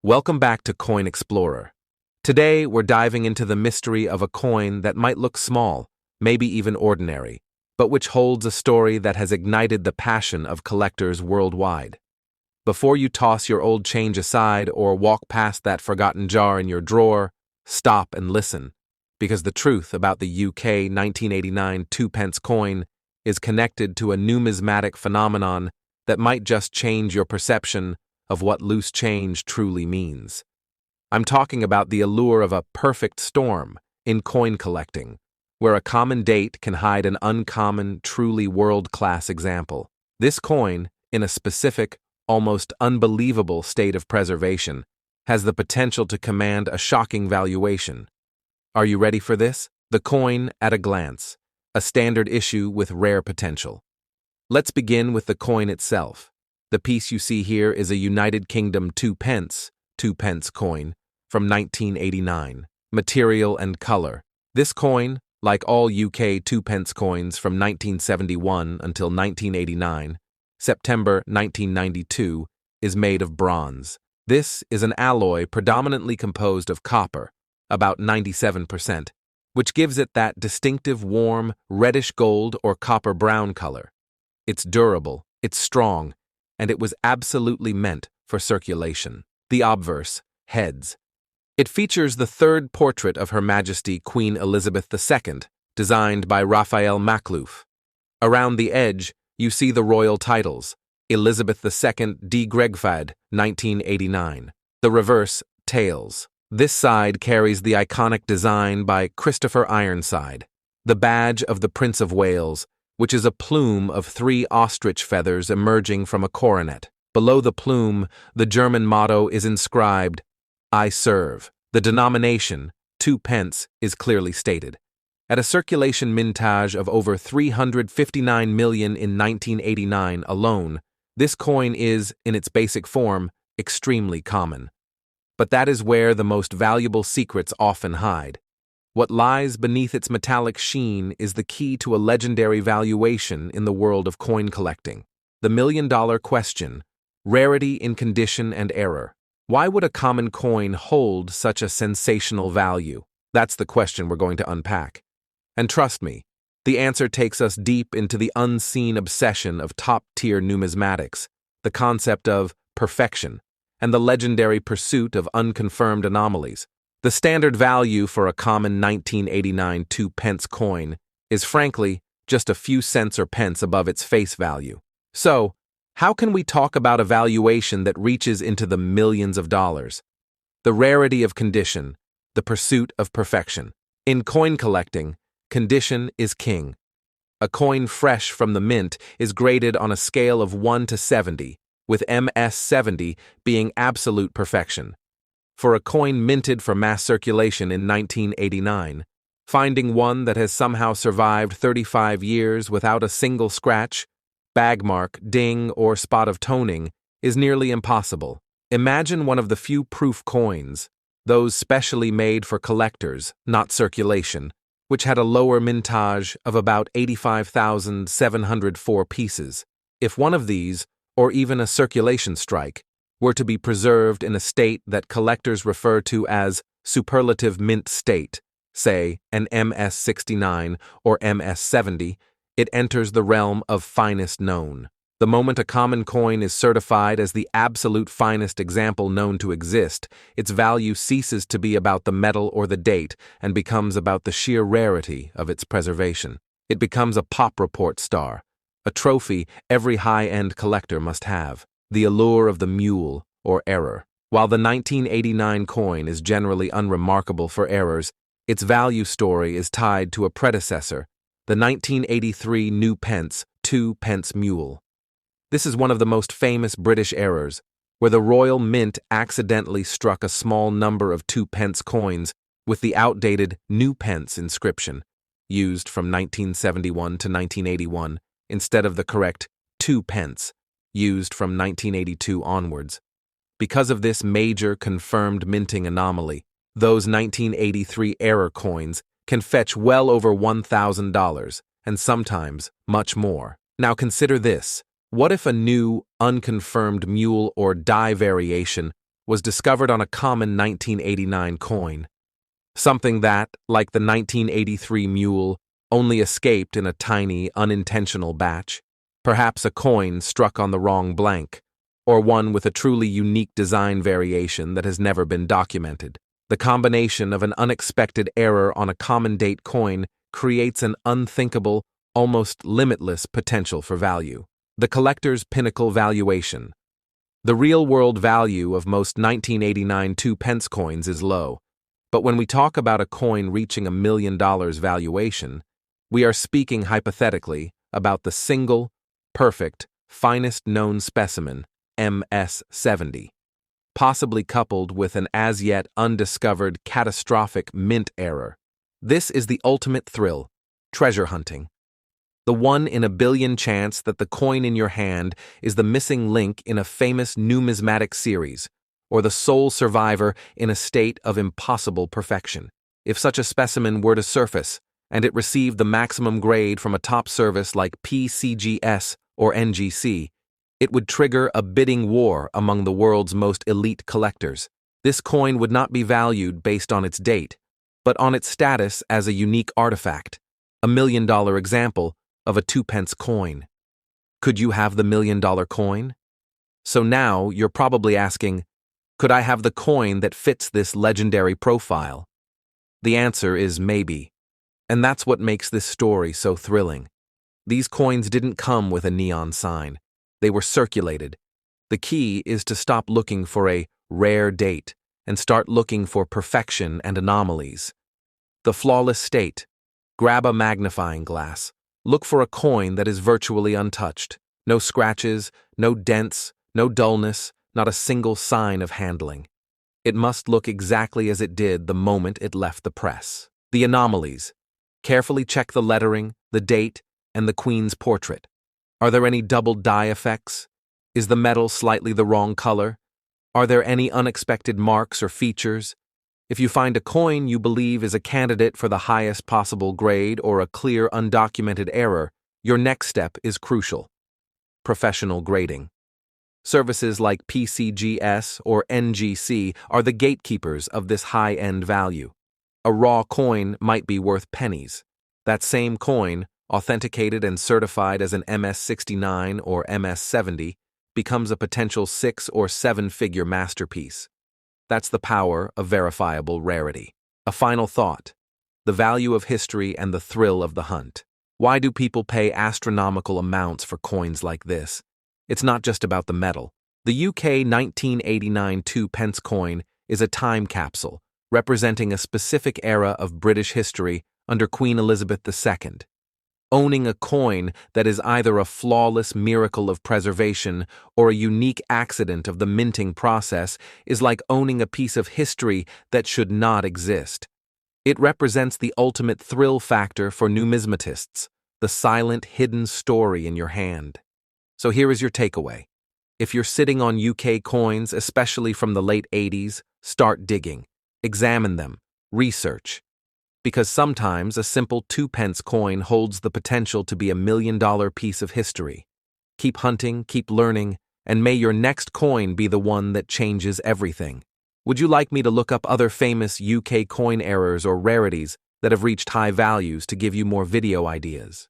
Welcome back to Coin Explorer. Today, we're diving into the mystery of a coin that might look small, maybe even ordinary, but which holds a story that has ignited the passion of collectors worldwide. Before you toss your old change aside or walk past that forgotten jar in your drawer, stop and listen, because the truth about the UK 1989 2-pence coin is connected to a numismatic phenomenon that might just change your perception of what loose change truly means. I'm talking about the allure of a perfect storm in coin collecting, where a common date can hide an uncommon, truly world-class example. This coin, in a specific, almost unbelievable state of preservation, has the potential to command a shocking valuation. Are you ready for this? The coin at a glance, a standard issue with rare potential. Let's begin with the coin itself. The piece you see here is a United Kingdom 2-pence coin from 1989. Material and color. This coin, like all UK 2-pence coins from 1971 until 1989, September 1992, is made of bronze. This is an alloy predominantly composed of copper, about 97%, which gives it that distinctive warm, reddish gold or copper brown color. It's durable, it's strong, and it was absolutely meant for circulation. The obverse, heads. It features the third portrait of Her Majesty Queen Elizabeth II, designed by Raphael Makhlouf. Around the edge, you see the royal titles, Elizabeth II de Gregfad, 1989. The reverse, tails. This side carries the iconic design by Christopher Ironside, the badge of the Prince of Wales, which is a plume of 3 ostrich feathers emerging from a coronet. Below the plume, the German motto is inscribed, I serve. The denomination, 2-pence, is clearly stated. At a circulation mintage of over 359 million in 1989 alone, this coin is, in its basic form, extremely common. But that is where the most valuable secrets often hide. What lies beneath its metallic sheen is the key to a legendary valuation in the world of coin collecting. The million-dollar question, rarity in condition and error. Why would a common coin hold such a sensational value? That's the question we're going to unpack. And trust me, the answer takes us deep into the unseen obsession of top-tier numismatics, the concept of perfection, and the legendary pursuit of unconfirmed anomalies. The standard value for a common 1989 2-pence coin is frankly just a few cents or pence above its face value. So, how can we talk about a valuation that reaches into the millions of dollars? The rarity of condition, the pursuit of perfection. In coin collecting, condition is king. A coin fresh from the mint is graded on a scale of 1 to 70, with MS 70 being absolute perfection. For a coin minted for mass circulation in 1989, finding one that has somehow survived 35 years without a single scratch, bag mark, ding, or spot of toning is nearly impossible. Imagine one of the few proof coins, those specially made for collectors, not circulation, which had a lower mintage of about 85,704 pieces. If one of these, or even a circulation strike, were to be preserved in a state that collectors refer to as superlative mint state, say an MS 69 or MS 70, it enters the realm of finest known. The moment a common coin is certified as the absolute finest example known to exist, its value ceases to be about the metal or the date and becomes about the sheer rarity of its preservation. It becomes a pop report star, a trophy every high-end collector must have. The allure of the mule, or error. While the 1989 coin is generally unremarkable for errors, its value story is tied to a predecessor, the 1983 new pence, 2-pence mule. This is one of the most famous British errors, where the Royal Mint accidentally struck a small number of 2-pence coins with the outdated new pence inscription, used from 1971 to 1981, instead of the correct 2-pence, used from 1982 onwards. Because of this major confirmed minting anomaly, those 1983 error coins can fetch well over $1,000, and sometimes much more. Now consider this. What if a new, unconfirmed mule or die variation was discovered on a common 1989 coin. Something that, like the 1983 mule, only escaped in a tiny, unintentional batch. Perhaps a coin struck on the wrong blank, or one with a truly unique design variation that has never been documented. The combination of an unexpected error on a common date coin creates an unthinkable, almost limitless potential for value. The collector's pinnacle valuation. The real-world value of most 1989 2-pence coins is low, but when we talk about a coin reaching $1 million valuation, we are speaking hypothetically about the single, perfect, finest known specimen, MS-70, possibly coupled with an as-yet undiscovered catastrophic mint error. This is the ultimate thrill, treasure hunting. The 1 in a billion chance that the coin in your hand is the missing link in a famous numismatic series, or the sole survivor in a state of impossible perfection. If such a specimen were to surface, and it received the maximum grade from a top service like PCGS or NGC, it would trigger a bidding war among the world's most elite collectors. This coin would not be valued based on its date, but on its status as a unique artifact, a $1 million example of a 2-pence coin. Could you have the $1 million coin? So now you're probably asking, could I have the coin that fits this legendary profile? The answer is maybe. And that's what makes this story so thrilling. These coins didn't come with a neon sign. They were circulated. The key is to stop looking for a rare date and start looking for perfection and anomalies. The flawless state. Grab a magnifying glass. Look for a coin that is virtually untouched. No scratches, no dents, no dullness, not a single sign of handling. It must look exactly as it did the moment it left the press. The anomalies. Carefully check the lettering, the date, and the Queen's portrait. Are there any double dye effects? Is the metal slightly the wrong color? Are there any unexpected marks or features? If you find a coin you believe is a candidate for the highest possible grade or a clear undocumented error, your next step is crucial. Professional grading. Services like PCGS or NGC are the gatekeepers of this high-end value. A raw coin might be worth pennies. That same coin, authenticated and certified as an MS-69 or MS-70, becomes a potential 6- or 7-figure masterpiece. That's the power of verifiable rarity. A final thought. The value of history and the thrill of the hunt. Why do people pay astronomical amounts for coins like this? It's not just about the metal. The UK 1989 2-pence coin is a time capsule, representing a specific era of British history under Queen Elizabeth II. Owning a coin that is either a flawless miracle of preservation or a unique accident of the minting process is like owning a piece of history that should not exist. It represents the ultimate thrill factor for numismatists, the silent, hidden story in your hand. So here is your takeaway. If you're sitting on UK coins, especially from the late 80s, start digging. Examine them. Research. Because sometimes a simple 2-pence coin holds the potential to be $1 million piece of history. Keep hunting, keep learning, and may your next coin be the one that changes everything. Would you like me to look up other famous UK coin errors or rarities that have reached high values to give you more video ideas?